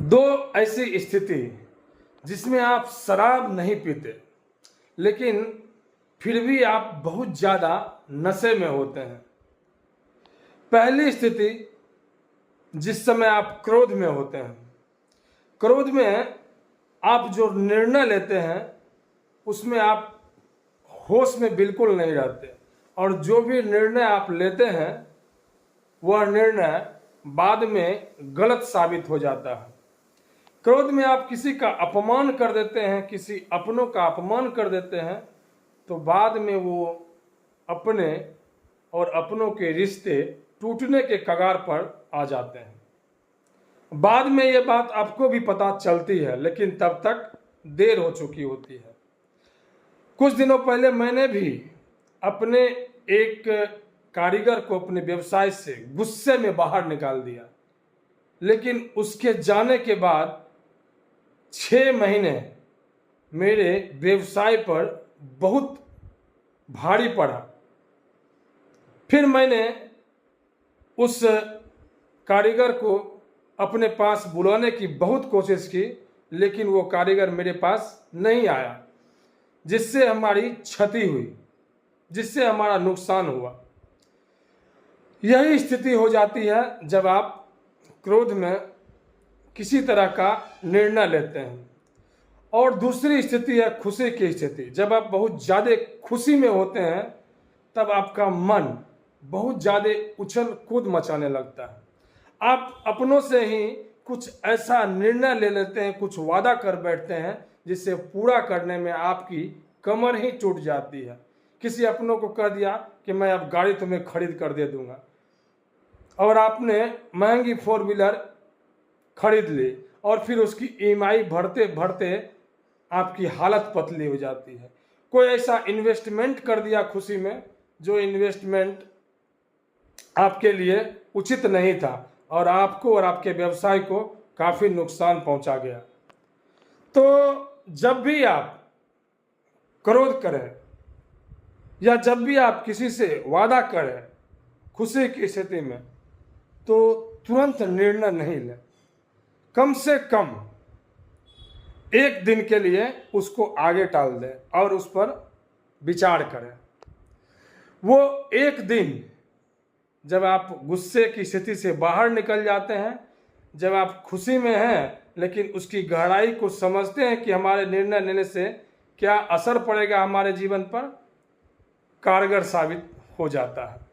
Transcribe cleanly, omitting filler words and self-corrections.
दो ऐसी स्थिति जिसमें आप शराब नहीं पीते लेकिन फिर भी आप बहुत ज़्यादा नशे में होते हैं। पहली स्थिति जिस समय आप क्रोध में होते हैं। क्रोध में आप जो निर्णय लेते हैं उसमें आप होश में बिल्कुल नहीं रहते और जो भी निर्णय आप लेते हैं वह निर्णय बाद में गलत साबित हो जाता है। क्रोध में आप किसी का अपमान कर देते हैं, किसी अपनों का अपमान कर देते हैं, तो बाद में वो अपने और अपनों के रिश्ते टूटने के कगार पर आ जाते हैं। बाद में ये बात आपको भी पता चलती है लेकिन तब तक देर हो चुकी होती है। कुछ दिनों पहले मैंने भी अपने एक कारीगर को अपने व्यवसाय से गुस्से में बाहर निकाल दिया, लेकिन उसके जाने के बाद 6 महीने मेरे व्यवसाय पर बहुत भारी पड़ा। फिर मैंने उस कारीगर को अपने पास बुलाने की बहुत कोशिश की लेकिन वो कारीगर मेरे पास नहीं आया, जिससे हमारी क्षति हुई, जिससे हमारा नुकसान हुआ। यही स्थिति हो जाती है जब आप क्रोध में किसी तरह का निर्णय लेते हैं। और दूसरी स्थिति है खुशी की स्थिति। जब आप बहुत ज़्यादा खुशी में होते हैं तब आपका मन बहुत ज़्यादा उछल कूद मचाने लगता है। आप अपनों से ही कुछ ऐसा निर्णय ले लेते हैं, कुछ वादा कर बैठते हैं जिसे पूरा करने में आपकी कमर ही टूट जाती है। किसी अपनों को कह दिया कि मैं अब गाड़ी तुम्हें खरीद कर दे दूंगा और आपने महंगी 4 व्हीलर खरीद ली और फिर उसकी ईएमआई भरते भरते आपकी हालत पतली हो जाती है। कोई ऐसा इन्वेस्टमेंट कर दिया खुशी में जो इन्वेस्टमेंट आपके लिए उचित नहीं था और आपको और आपके व्यवसाय को काफ़ी नुकसान पहुंचा गया। तो जब भी आप क्रोध करें या जब भी आप किसी से वादा करें खुशी की स्थिति में, तो तुरंत निर्णय नहीं लें। कम से कम 1 दिन के लिए उसको आगे टाल दें और उस पर विचार करें। वो 1 दिन जब आप गुस्से की स्थिति से बाहर निकल जाते हैं, जब आप खुशी में हैं लेकिन उसकी गहराई को समझते हैं कि हमारे निर्णय लेने से क्या असर पड़ेगा हमारे जीवन पर, कारगर साबित हो जाता है।